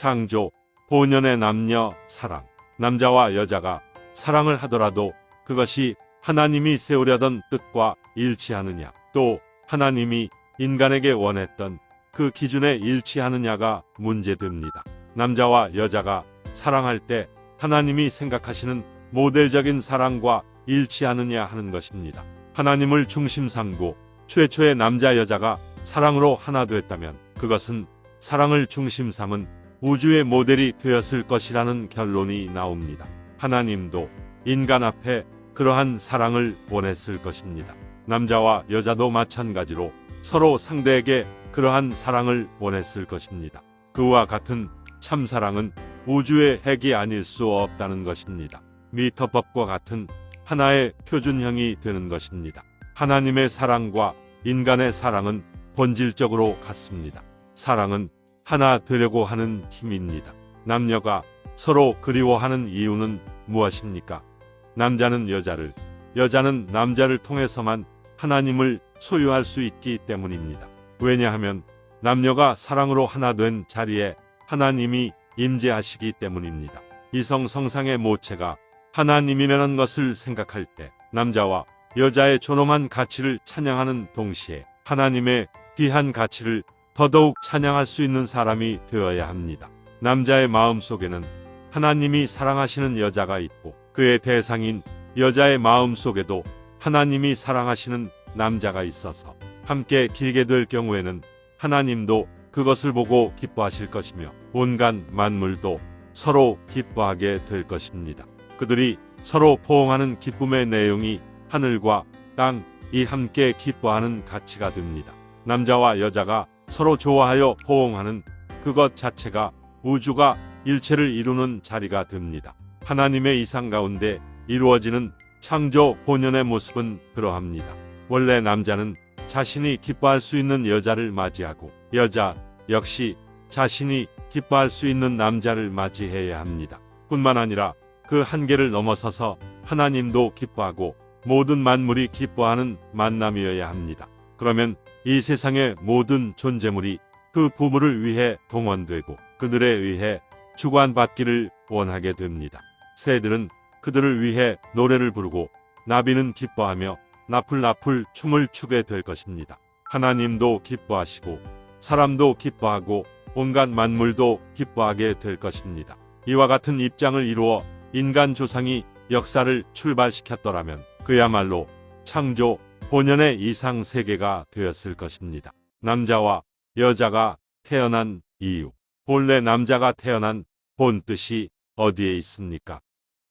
창조, 본연의 남녀 사랑. 남자와 여자가 사랑을 하더라도 그것이 하나님이 세우려던 뜻과 일치하느냐, 또 하나님이 인간에게 원했던 그 기준에 일치하느냐가 문제됩니다. 남자와 여자가 사랑할 때 하나님이 생각하시는 모델적인 사랑과 일치하느냐 하는 것입니다. 하나님을 중심 삼고 최초의 남자 여자가 사랑으로 하나 됐다면 그것은 사랑을 중심 삼은 우주의 모델이 되었을 것이라는 결론이 나옵니다. 하나님도 인간 앞에 그러한 사랑을 원했을 것입니다. 남자와 여자도 마찬가지로 서로 상대에게 그러한 사랑을 원했을 것입니다. 그와 같은 참사랑은 우주의 핵이 아닐 수 없다는 것입니다. 미터법과 같은 하나의 표준형이 되는 것입니다. 하나님의 사랑과 인간의 사랑은 본질적으로 같습니다. 사랑은 하나 되려고 하는 힘입니다. 남녀가 서로 그리워하는 이유는 무엇입니까? 남자는 여자를, 여자는 남자를 통해서만 하나님을 소유할 수 있기 때문입니다. 왜냐하면 남녀가 사랑으로 하나 된 자리에 하나님이 임재하시기 때문입니다. 이성 성상의 모체가 하나님이라는 것을 생각할 때 남자와 여자의 존엄한 가치를 찬양하는 동시에 하나님의 귀한 가치를 더더욱 찬양할 수 있는 사람이 되어야 합니다. 남자의 마음속에는 하나님이 사랑하시는 여자가 있고 그의 대상인 여자의 마음속에도 하나님이 사랑하시는 남자가 있어서 함께 길게 될 경우에는 하나님도 그것을 보고 기뻐하실 것이며 온갖 만물도 서로 기뻐하게 될 것입니다. 그들이 서로 포옹하는 기쁨의 내용이 하늘과 땅이 함께 기뻐하는 가치가 됩니다. 남자와 여자가 서로 좋아하여 포옹하는 그것 자체가 우주가 일체를 이루는 자리가 됩니다. 하나님의 이상 가운데 이루어지는 창조 본연의 모습은 그러합니다. 원래 남자는 자신이 기뻐할 수 있는 여자를 맞이하고 여자 역시 자신이 기뻐할 수 있는 남자를 맞이해야 합니다. 뿐만 아니라 그 한계를 넘어서서 하나님도 기뻐하고 모든 만물이 기뻐하는 만남이어야 합니다. 그러면 이 세상의 모든 존재물이 그 부부를 위해 동원되고 그들에 의해 주관받기를 원하게 됩니다. 새들은 그들을 위해 노래를 부르고 나비는 기뻐하며 나풀나풀 춤을 추게 될 것입니다. 하나님도 기뻐하시고 사람도 기뻐하고 온갖 만물도 기뻐하게 될 것입니다. 이와 같은 입장을 이루어 인간 조상이 역사를 출발시켰더라면 그야말로 창조 본연의 이상 세계가 되었을 것입니다. 남자와 여자가 태어난 이유. 본래 남자가 태어난 본 뜻이 어디에 있습니까?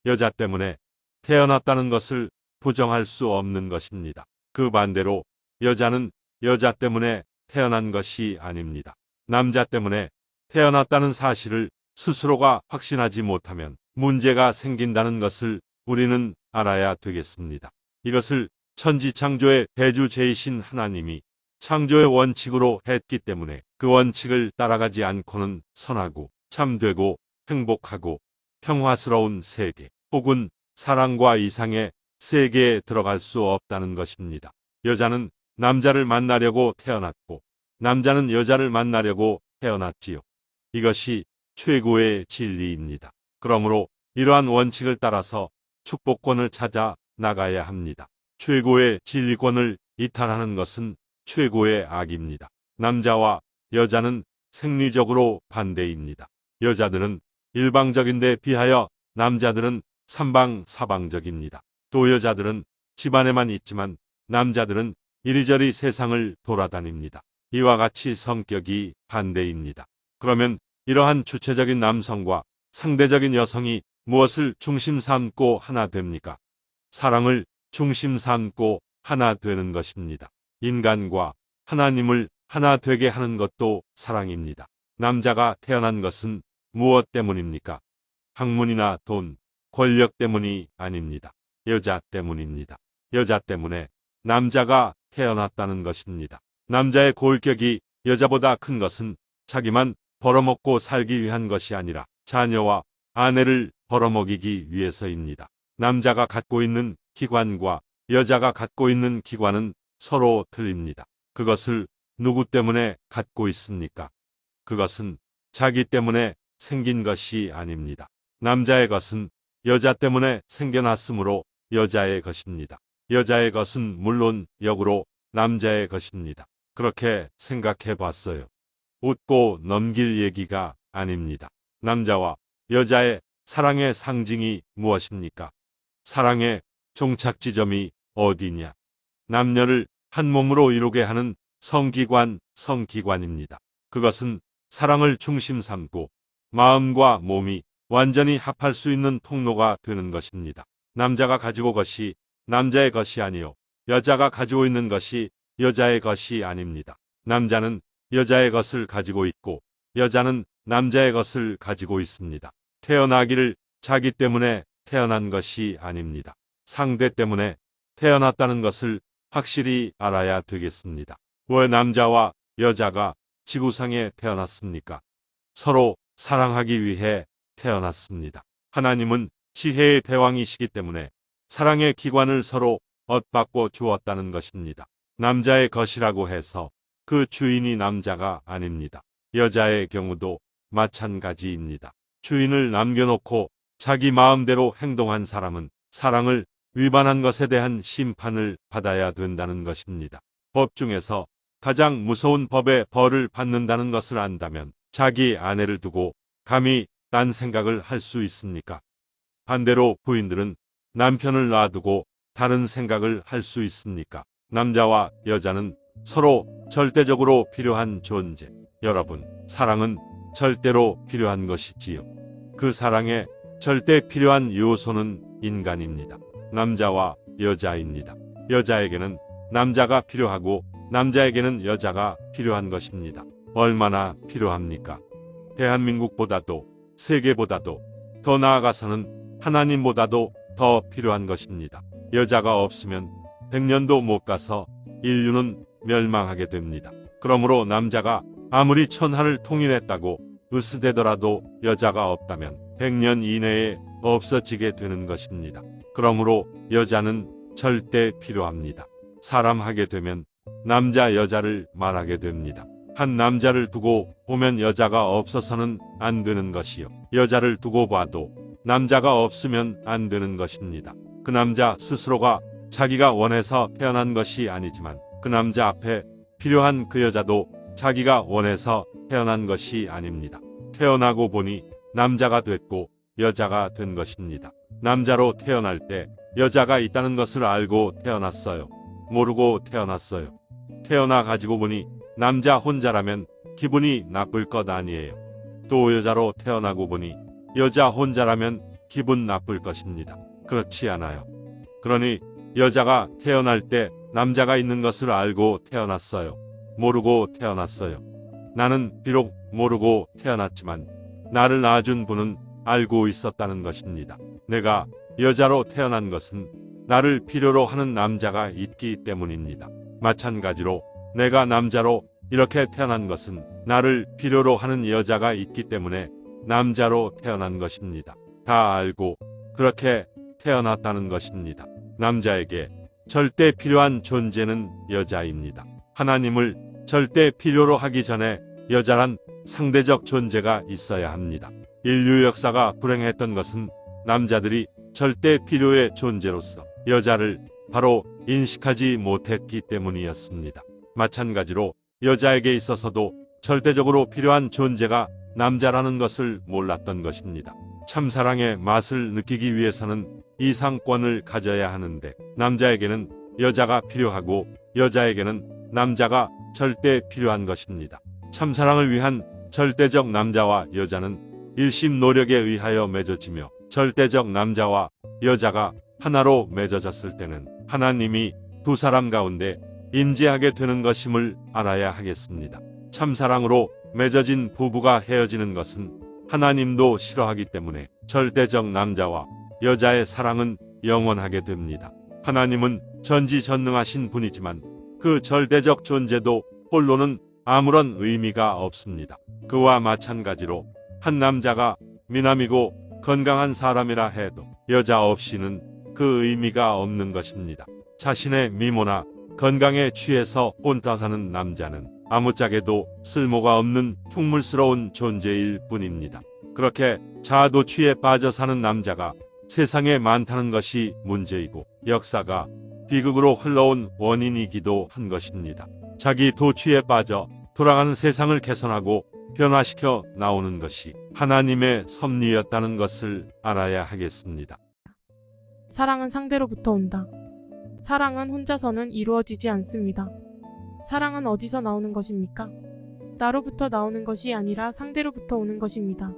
여자 때문에 태어났다는 것을 부정할 수 없는 것입니다. 그 반대로 여자는 여자 때문에 태어난 것이 아닙니다. 남자 때문에 태어났다는 사실을 스스로가 확신하지 못하면 문제가 생긴다는 것을 우리는 알아야 되겠습니다. 이것을 천지창조의 대주제이신 하나님이 창조의 원칙으로 했기 때문에 그 원칙을 따라가지 않고는 선하고 참되고 행복하고 평화스러운 세계 혹은 사랑과 이상의 세계에 들어갈 수 없다는 것입니다. 여자는 남자를 만나려고 태어났고 남자는 여자를 만나려고 태어났지요. 이것이 최고의 진리입니다. 그러므로 이러한 원칙을 따라서 축복권을 찾아 나가야 합니다. 최고의 진리권을 이탈하는 것은 최고의 악입니다. 남자와 여자는 생리적으로 반대입니다. 여자들은 일방적인데 비하여 남자들은 삼방사방적입니다. 또 여자들은 집안에만 있지만 남자들은 이리저리 세상을 돌아다닙니다. 이와 같이 성격이 반대입니다. 그러면 이러한 주체적인 남성과 상대적인 여성이 무엇을 중심 삼고 하나 됩니까? 사랑을 중심 삼고 하나 되는 것입니다. 인간과 하나님을 하나 되게 하는 것도 사랑입니다. 남자가 태어난 것은 무엇 때문입니까? 학문이나 돈, 권력 때문이 아닙니다. 여자 때문입니다. 여자 때문에 남자가 태어났다는 것입니다. 남자의 골격이 여자보다 큰 것은 자기만 벌어먹고 살기 위한 것이 아니라 자녀와 아내를 벌어먹이기 위해서입니다. 남자가 갖고 있는 기관과 여자가 갖고 있는 기관은 서로 틀립니다. 그것을 누구 때문에 갖고 있습니까? 그것은 자기 때문에 생긴 것이 아닙니다. 남자의 것은 여자 때문에 생겨났으므로 여자의 것입니다. 여자의 것은 물론 역으로 남자의 것입니다. 그렇게 생각해 봤어요. 웃고 넘길 얘기가 아닙니다. 남자와 여자의 사랑의 상징이 무엇입니까? 사랑의 종착지점이 어디냐? 남녀를 한 몸으로 이루게 하는 성기관입니다. 그것은 사랑을 중심 삼고 마음과 몸이 완전히 합할 수 있는 통로가 되는 것입니다. 남자가 가지고 것이 남자의 것이 아니요 여자가 가지고 있는 것이 여자의 것이 아닙니다. 남자는 여자의 것을 가지고 있고 여자는 남자의 것을 가지고 있습니다. 태어나기를 자기 때문에 태어난 것이 아닙니다. 상대 때문에 태어났다는 것을 확실히 알아야 되겠습니다. 왜 남자와 여자가 지구상에 태어났습니까? 서로 사랑하기 위해 태어났습니다. 하나님은 지혜의 대왕이시기 때문에 사랑의 기관을 서로 엇바꿔 주었다는 것입니다. 남자의 것이라고 해서 그 주인이 남자가 아닙니다. 여자의 경우도 마찬가지입니다. 주인을 남겨놓고 자기 마음대로 행동한 사람은 사랑을 위반한 것에 대한 심판을 받아야 된다는 것입니다. 법 중에서 가장 무서운 법의 벌을 받는다는 것을 안다면 자기 아내를 두고 감히 딴 생각을 할 수 있습니까? 반대로 부인들은 남편을 놔두고 다른 생각을 할 수 있습니까? 남자와 여자는 서로 절대적으로 필요한 존재. 여러분, 사랑은 절대로 필요한 것이지요. 그 사랑에 절대 필요한 요소는 인간입니다. 남자와 여자입니다. 여자에게는 남자가 필요하고 남자에게는 여자가 필요한 것입니다. 얼마나 필요합니까? 대한민국보다도 세계보다도 더 나아가서는 하나님보다도 더 필요한 것입니다. 여자가 없으면 100년도 못 가서 인류는 멸망하게 됩니다. 그러므로 남자가 아무리 천하를 통일했다고 으스대더라도 여자가 없다면 100년 이내에 없어지게 되는 것입니다. 그러므로 여자는 절대 필요합니다. 사람 하게 되면 남자 여자를 말하게 됩니다. 한 남자를 두고 보면 여자가 없어서는 안 되는 것이요. 여자를 두고 봐도 남자가 없으면 안 되는 것입니다. 그 남자 스스로가 자기가 원해서 태어난 것이 아니지만 그 남자 앞에 필요한 그 여자도 자기가 원해서 태어난 것이 아닙니다. 태어나고 보니 남자가 됐고 여자가 된 것입니다. 남자로 태어날 때 여자가 있다는 것을 알고 태어났어요. 모르고 태어났어요. 태어나 가지고 보니 남자 혼자라면 기분이 나쁠 것 아니에요. 또 여자로 태어나고 보니 여자 혼자라면 기분 나쁠 것입니다. 그렇지 않아요. 그러니 여자가 태어날 때 남자가 있는 것을 알고 태어났어요. 모르고 태어났어요. 나는 비록 모르고 태어났지만 나를 낳아준 분은 알고 있었다는 것입니다. 내가 여자로 태어난 것은 나를 필요로 하는 남자가 있기 때문입니다. 마찬가지로 내가 남자로 이렇게 태어난 것은 나를 필요로 하는 여자가 있기 때문에 남자로 태어난 것입니다. 다 알고 그렇게 태어났다는 것입니다. 남자에게 절대 필요한 존재는 여자입니다. 하나님을 절대 필요로 하기 전에 여자란 상대적 존재가 있어야 합니다. 인류 역사가 불행했던 것은 남자들이 절대 필요의 존재로서 여자를 바로 인식하지 못했기 때문이었습니다. 마찬가지로 여자에게 있어서도 절대적으로 필요한 존재가 남자라는 것을 몰랐던 것입니다. 참사랑의 맛을 느끼기 위해서는 이상권을 가져야 하는데 남자에게는 여자가 필요하고 여자에게는 남자가 절대 필요한 것입니다. 참사랑을 위한 절대적 남자와 여자는 일심 노력에 의하여 맺어지며 절대적 남자와 여자가 하나로 맺어졌을 때는 하나님이 두 사람 가운데 임재하게 되는 것임을 알아야 하겠습니다. 참사랑으로 맺어진 부부가 헤어지는 것은 하나님도 싫어하기 때문에 절대적 남자와 여자의 사랑은 영원하게 됩니다. 하나님은 전지전능하신 분이지만 그 절대적 존재도 홀로는 아무런 의미가 없습니다. 그와 마찬가지로 한 남자가 미남이고 건강한 사람이라 해도 여자 없이는 그 의미가 없는 것입니다. 자신의 미모나 건강에 취해서 혼자사는 남자는 아무짝에도 쓸모가 없는 흉물스러운 존재일 뿐입니다. 그렇게 자아도취에 빠져 사는 남자가 세상에 많다는 것이 문제이고 역사가 비극으로 흘러온 원인이기도 한 것입니다. 자기 도취에 빠져 돌아가는 세상을 개선하고 변화시켜 나오는 것이 하나님의 섭리였다는 것을 알아야 하겠습니다. 사랑은 상대로부터 온다. 사랑은 혼자서는 이루어지지 않습니다. 사랑은 어디서 나오는 것입니까? 나로부터 나오는 것이 아니라 상대로부터 오는 것입니다.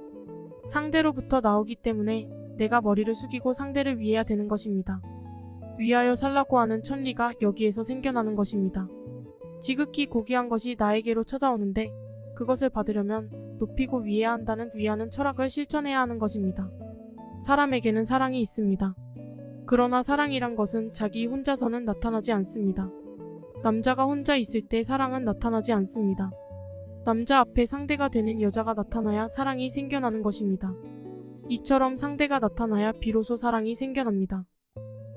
상대로부터 나오기 때문에 내가 머리를 숙이고 상대를 위해야 되는 것입니다. 위하여 살라고 하는 천리가 여기에서 생겨나는 것입니다. 지극히 고귀한 것이 나에게로 찾아오는데 그것을 받으려면 높이고 위해야 한다는 위하는 철학을 실천해야 하는 것입니다. 사람에게는 사랑이 있습니다. 그러나 사랑이란 것은 자기 혼자서는 나타나지 않습니다. 남자가 혼자 있을 때 사랑은 나타나지 않습니다. 남자 앞에 상대가 되는 여자가 나타나야 사랑이 생겨나는 것입니다. 이처럼 상대가 나타나야 비로소 사랑이 생겨납니다.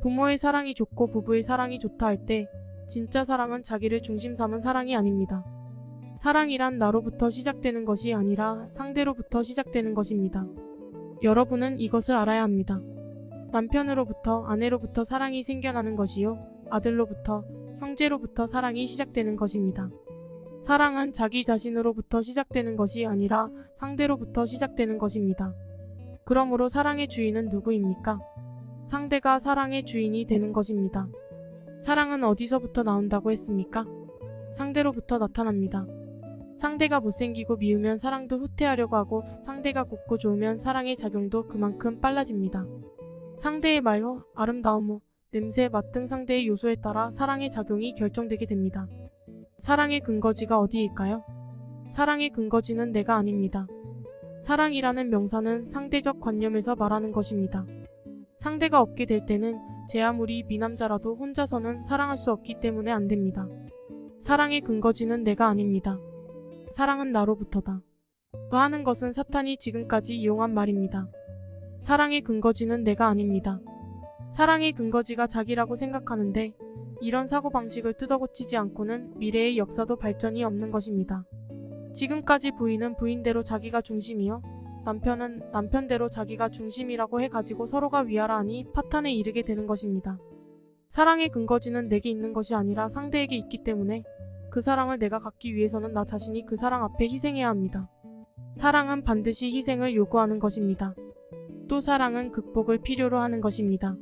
부모의 사랑이 좋고 부부의 사랑이 좋다 할 때 진짜 사랑은 자기를 중심 삼은 사랑이 아닙니다. 사랑이란 나로부터 시작되는 것이 아니라 상대로부터 시작되는 것입니다. 여러분은 이것을 알아야 합니다. 남편으로부터 아내로부터 사랑이 생겨나는 것이요 아들로부터 형제로부터 사랑이 시작되는 것입니다. 사랑은 자기 자신으로부터 시작되는 것이 아니라 상대로부터 시작되는 것입니다. 그러므로 사랑의 주인은 누구입니까? 상대가 사랑의 주인이 되는 것입니다. 사랑은 어디서부터 나온다고 했습니까? 상대로부터 나타납니다. 상대가 못생기고 미우면 사랑도 후퇴하려고 하고 상대가 곱고 좋으면 사랑의 작용도 그만큼 빨라집니다. 상대의 말로 아름다움, 냄새, 맛 등 상대의 요소에 따라 사랑의 작용이 결정되게 됩니다. 사랑의 근거지가 어디일까요? 사랑의 근거지는 내가 아닙니다. 사랑이라는 명사는 상대적 관념에서 말하는 것입니다. 상대가 없게 될 때는 제 아무리 미남자라도 혼자서는 사랑할 수 없기 때문에 안 됩니다. 사랑의 근거지는 내가 아닙니다. 사랑은 나로부터다. 하는 것은 사탄이 지금까지 이용한 말입니다. 사랑의 근거지는 내가 아닙니다. 사랑의 근거지가 자기라고 생각하는데 이런 사고방식을 뜯어고치지 않고는 미래의 역사도 발전이 없는 것입니다. 지금까지 부인은 부인대로 자기가 중심이요 남편은 남편대로 자기가 중심이라고 해가지고 서로가 위하라 하니 파탄에 이르게 되는 것입니다. 사랑의 근거지는 내게 있는 것이 아니라 상대에게 있기 때문에 그 사랑을 내가 갖기 위해서는 나 자신이 그 사랑 앞에 희생해야 합니다. 사랑은 반드시 희생을 요구하는 것입니다. 또 사랑은 극복을 필요로 하는 것입니다.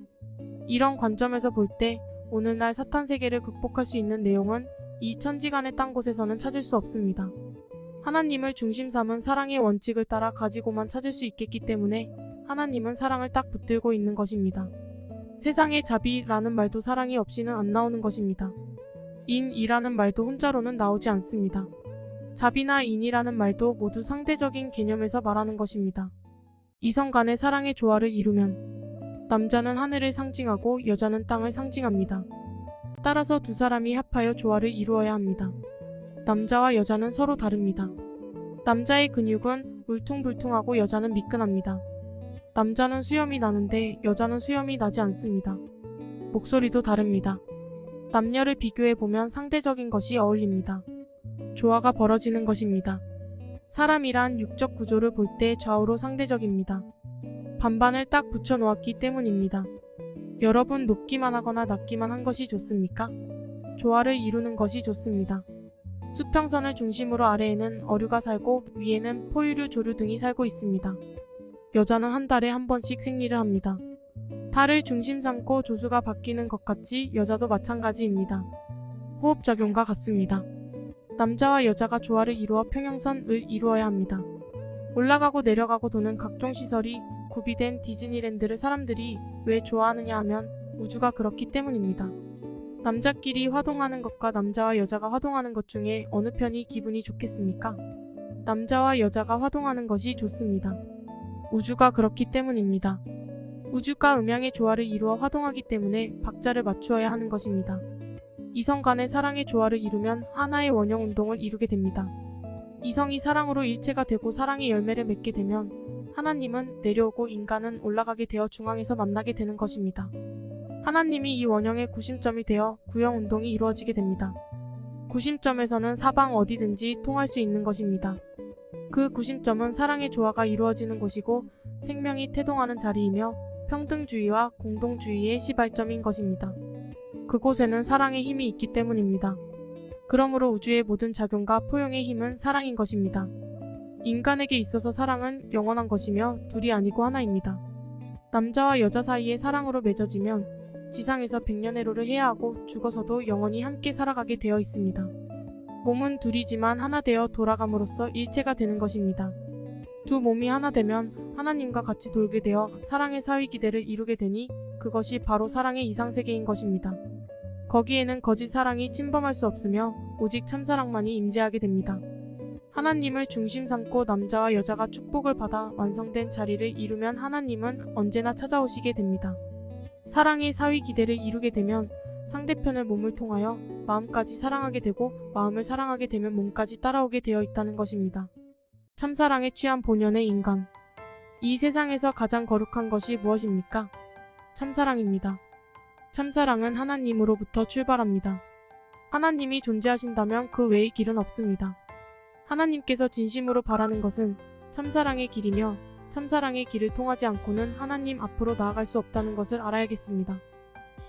이런 관점에서 볼 때 오늘날 사탄 세계를 극복할 수 있는 내용은 이 천지간의 딴 곳에서는 찾을 수 없습니다. 하나님을 중심 삼은 사랑의 원칙을 따라 가지고만 찾을 수 있겠기 때문에 하나님은 사랑을 딱 붙들고 있는 것입니다. 세상에 자비라는 말도 사랑이 없이는 안 나오는 것입니다. 인이라는 말도 혼자로는 나오지 않습니다. 자비나 인이라는 말도 모두 상대적인 개념에서 말하는 것입니다. 이성 간의 사랑의 조화를 이루면 남자는 하늘을 상징하고 여자는 땅을 상징합니다. 따라서 두 사람이 합하여 조화를 이루어야 합니다. 남자와 여자는 서로 다릅니다. 남자의 근육은 울퉁불퉁하고 여자는 미끈합니다. 남자는 수염이 나는데 여자는 수염이 나지 않습니다. 목소리도 다릅니다. 남녀를 비교해보면 상대적인 것이 어울립니다. 조화가 벌어지는 것입니다. 사람이란 육적 구조를 볼 때 좌우로 상대적입니다. 반반을 딱 붙여 놓았기 때문입니다. 여러분 높기만 하거나 낮기만 한 것이 좋습니까? 조화를 이루는 것이 좋습니다. 수평선을 중심으로 아래에는 어류가 살고 위에는 포유류, 조류 등이 살고 있습니다. 여자는 한 달에 한 번씩 생리를 합니다. 달을 중심 삼고 조수가 바뀌는 것 같이 여자도 마찬가지입니다. 호흡작용과 같습니다. 남자와 여자가 조화를 이루어 평형선을 이루어야 합니다. 올라가고 내려가고 도는 각종 시설이 구비된 디즈니랜드를 사람들이 왜 좋아하느냐 하면 우주가 그렇기 때문입니다. 남자끼리 화동하는 것과 남자와 여자가 화동하는 것 중에 어느 편이 기분이 좋겠습니까? 남자와 여자가 화동하는 것이 좋습니다. 우주가 그렇기 때문입니다. 우주가 음양의 조화를 이루어 화동하기 때문에 박자를 맞추어야 하는 것입니다. 이성 간의 사랑의 조화를 이루면 하나의 원형 운동을 이루게 됩니다. 이성이 사랑으로 일체가 되고 사랑의 열매를 맺게 되면 하나님은 내려오고 인간은 올라가게 되어 중앙에서 만나게 되는 것입니다. 하나님이 이 원형의 구심점이 되어 구형 운동이 이루어지게 됩니다. 구심점에서는 사방 어디든지 통할 수 있는 것입니다. 그 구심점은 사랑의 조화가 이루어지는 곳이고 생명이 태동하는 자리이며 평등주의와 공동주의의 시발점인 것입니다. 그곳에는 사랑의 힘이 있기 때문입니다. 그러므로 우주의 모든 작용과 포용의 힘은 사랑인 것입니다. 인간에게 있어서 사랑은 영원한 것이며 둘이 아니고 하나입니다. 남자와 여자 사이의 사랑으로 맺어지면 지상에서 백년해로를 해야 하고 죽어서도 영원히 함께 살아가게 되어 있습니다. 몸은 둘이지만 하나 되어 돌아감으로써 일체가 되는 것입니다. 두 몸이 하나 되면 하나님과 같이 돌게 되어 사랑의 사위기대를 이루게 되니 그것이 바로 사랑의 이상세계인 것입니다. 거기에는 거짓 사랑이 침범할 수 없으며 오직 참사랑만이 임재하게 됩니다. 하나님을 중심 삼고 남자와 여자가 축복을 받아 완성된 자리를 이루면 하나님은 언제나 찾아오시게 됩니다. 사랑의 사위기대를 이루게 되면 상대편을 몸을 통하여 마음까지 사랑하게 되고 마음을 사랑하게 되면 몸까지 따라오게 되어 있다는 것입니다. 참사랑에 취한 본연의 인간. 이 세상에서 가장 거룩한 것이 무엇입니까? 참사랑입니다. 참사랑은 하나님으로부터 출발합니다. 하나님이 존재하신다면 그 외의 길은 없습니다. 하나님께서 진심으로 바라는 것은 참사랑의 길이며 참사랑의 길을 통하지 않고는 하나님 앞으로 나아갈 수 없다는 것을 알아야겠습니다.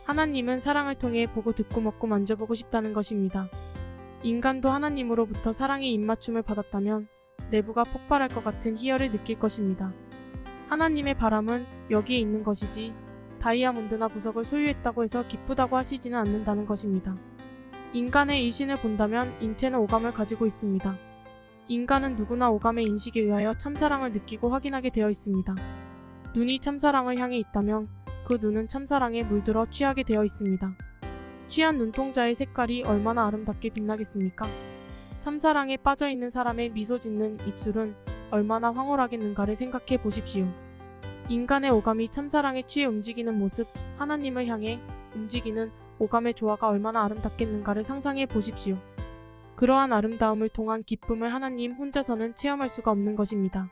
하나님은 사랑을 통해 보고 듣고 먹고 만져보고 싶다는 것입니다. 인간도 하나님으로부터 사랑의 입맞춤을 받았다면 내부가 폭발할 것 같은 희열을 느낄 것입니다. 하나님의 바람은 여기에 있는 것이지 다이아몬드나 보석을 소유했다고 해서 기쁘다고 하시지는 않는다는 것입니다. 인간의 일신을 본다면 인체는 오감을 가지고 있습니다. 인간은 누구나 오감의 인식에 의하여 참사랑을 느끼고 확인하게 되어 있습니다. 눈이 참사랑을 향해 있다면 그 눈은 참사랑에 물들어 취하게 되어 있습니다. 취한 눈동자의 색깔이 얼마나 아름답게 빛나겠습니까? 참사랑에 빠져있는 사람의 미소 짓는 입술은 얼마나 황홀하겠는가를 생각해 보십시오. 인간의 오감이 참사랑에 취해 움직이는 모습, 하나님을 향해 움직이는 오감의 조화가 얼마나 아름답겠는가를 상상해 보십시오. 그러한 아름다움을 통한 기쁨을 하나님 혼자서는 체험할 수가 없는 것입니다.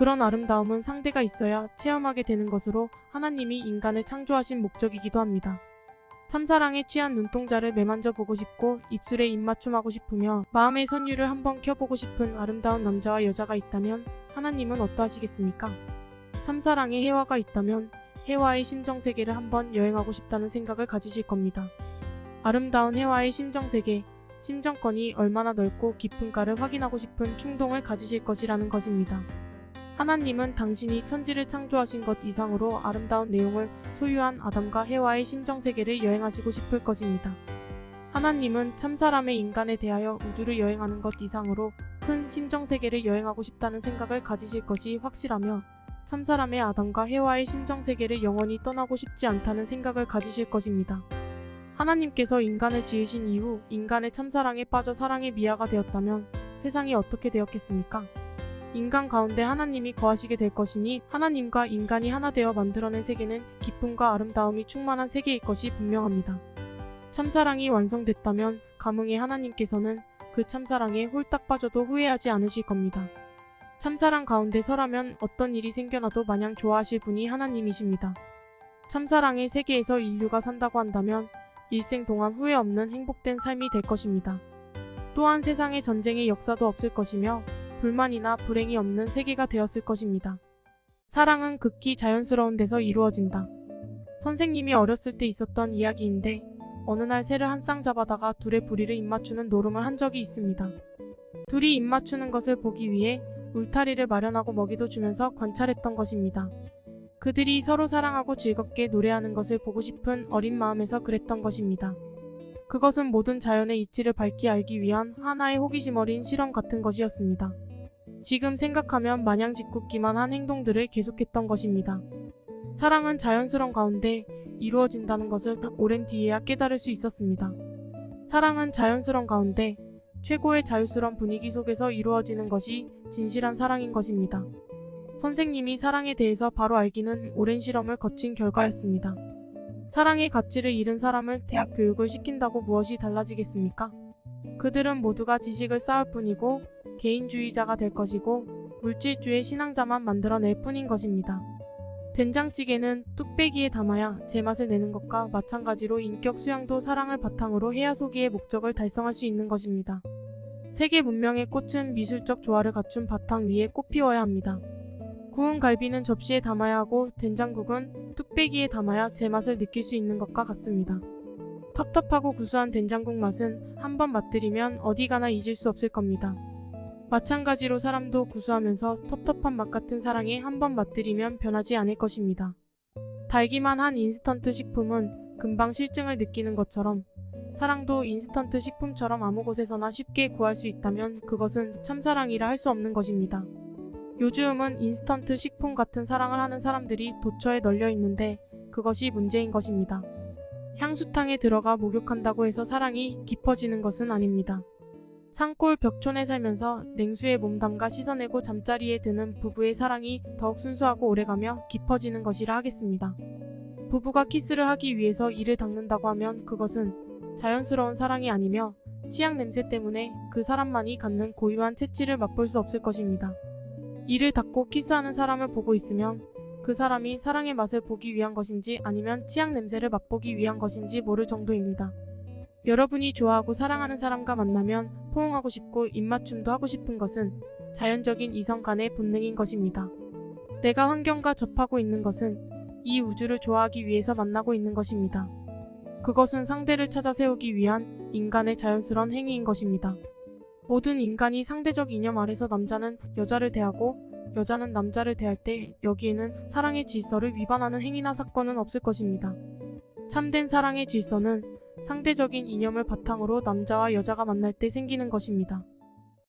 그런 아름다움은 상대가 있어야 체험하게 되는 것으로 하나님이 인간을 창조하신 목적이기도 합니다. 참사랑에 취한 눈동자를 매만져 보고 싶고 입술에 입맞춤하고 싶으며 마음의 선율을 한번 켜보고 싶은 아름다운 남자와 여자가 있다면 하나님은 어떠하시겠습니까? 참사랑에 해와가 있다면 해와의 심정세계를 한번 여행하고 싶다는 생각을 가지실 겁니다. 아름다운 해와의 심정세계, 심정권이 얼마나 넓고 깊은가를 확인하고 싶은 충동을 가지실 것이라는 것입니다. 하나님은 당신이 천지를 창조하신 것 이상으로 아름다운 내용을 소유한 아담과 해와의 심정세계를 여행하시고 싶을 것입니다. 하나님은 참사람의 인간에 대하여 우주를 여행하는 것 이상으로 큰 심정세계를 여행하고 싶다는 생각을 가지실 것이 확실하며 참사람의 아담과 해와의 심정세계를 영원히 떠나고 싶지 않다는 생각을 가지실 것입니다. 하나님께서 인간을 지으신 이후 인간의 참사랑에 빠져 사랑의 미아가 되었다면 세상이 어떻게 되었겠습니까? 인간 가운데 하나님이 거하시게 될 것이니 하나님과 인간이 하나 되어 만들어낸 세계는 기쁨과 아름다움이 충만한 세계일 것이 분명합니다. 참사랑이 완성됐다면 감흥의 하나님께서는 그 참사랑에 홀딱 빠져도 후회하지 않으실 겁니다. 참사랑 가운데 서라면 어떤 일이 생겨나도 마냥 좋아하실 분이 하나님이십니다. 참사랑의 세계에서 인류가 산다고 한다면 일생 동안 후회 없는 행복된 삶이 될 것입니다. 또한 세상에 전쟁의 역사도 없을 것이며 불만이나 불행이 없는 세계가 되었을 것입니다. 사랑은 극히 자연스러운 데서 이루어진다. 선생님이 어렸을 때 있었던 이야기인데 어느 날 새를 한 쌍 잡아다가 둘의 부리를 입맞추는 노름을 한 적이 있습니다. 둘이 입맞추는 것을 보기 위해 울타리를 마련하고 먹이도 주면서 관찰했던 것입니다. 그들이 서로 사랑하고 즐겁게 노래하는 것을 보고 싶은 어린 마음에서 그랬던 것입니다. 그것은 모든 자연의 이치를 밝히 알기 위한 하나의 호기심 어린 실험 같은 것이었습니다. 지금 생각하면 마냥 짓궂기만 한 행동들을 계속했던 것입니다. 사랑은 자연스러운 가운데 이루어진다는 것을 오랜 뒤에야 깨달을 수 있었습니다. 사랑은 자연스러운 가운데 최고의 자유스러운 분위기 속에서 이루어지는 것이 진실한 사랑인 것입니다. 선생님이 사랑에 대해서 바로 알기는 오랜 실험을 거친 결과였습니다. 사랑의 가치를 잃은 사람을 대학 교육을 시킨다고 무엇이 달라지겠습니까? 그들은 모두가 지식을 쌓을 뿐이고 개인주의자가 될 것이고 물질주의 신앙자만 만들어낼 뿐인 것입니다. 된장찌개는 뚝배기에 담아야 제맛을 내는 것과 마찬가지로 인격 수양도 사랑을 바탕으로 해야 소기의 목적을 달성할 수 있는 것입니다. 세계 문명의 꽃은 미술적 조화를 갖춘 바탕 위에 꽃 피워야 합니다. 구운 갈비는 접시에 담아야 하고 된장국은 뚝배기에 담아야 제맛을 느낄 수 있는 것과 같습니다. 텁텁하고 구수한 된장국 맛은 한번 맛들이면 어디 가나 잊을 수 없을 겁니다. 마찬가지로 사람도 구수하면서 텁텁한 맛 같은 사랑에 한번 맛들이면 변하지 않을 것입니다. 달기만 한 인스턴트 식품은 금방 실증을 느끼는 것처럼 사랑도 인스턴트 식품처럼 아무 곳에서나 쉽게 구할 수 있다면 그것은 참사랑이라 할 수 없는 것입니다. 요즘은 인스턴트 식품 같은 사랑을 하는 사람들이 도처에 널려 있는데 그것이 문제인 것입니다. 향수탕에 들어가 목욕한다고 해서 사랑이 깊어지는 것은 아닙니다. 산골 벽촌에 살면서 냉수에 몸 담가 씻어내고 잠자리에 드는 부부의 사랑이 더욱 순수하고 오래가며 깊어지는 것이라 하겠습니다. 부부가 키스를 하기 위해서 이를 닦는다고 하면 그것은 자연스러운 사랑이 아니며 치약 냄새 때문에 그 사람만이 갖는 고유한 채취를 맛볼 수 없을 것입니다. 이를 닦고 키스하는 사람을 보고 있으면 그 사람이 사랑의 맛을 보기 위한 것인지 아니면 치약 냄새를 맛보기 위한 것인지 모를 정도입니다. 여러분이 좋아하고 사랑하는 사람과 만나면 포옹하고 싶고 입맞춤도 하고 싶은 것은 자연적인 이성 간의 본능인 것입니다. 내가 환경과 접하고 있는 것은 이 우주를 좋아하기 위해서 만나고 있는 것입니다. 그것은 상대를 찾아 세우기 위한 인간의 자연스러운 행위인 것입니다. 모든 인간이 상대적 이념 아래서 남자는 여자를 대하고 여자는 남자를 대할 때 여기에는 사랑의 질서를 위반하는 행위나 사건은 없을 것입니다. 참된 사랑의 질서는 상대적인 이념을 바탕으로 남자와 여자가 만날 때 생기는 것입니다.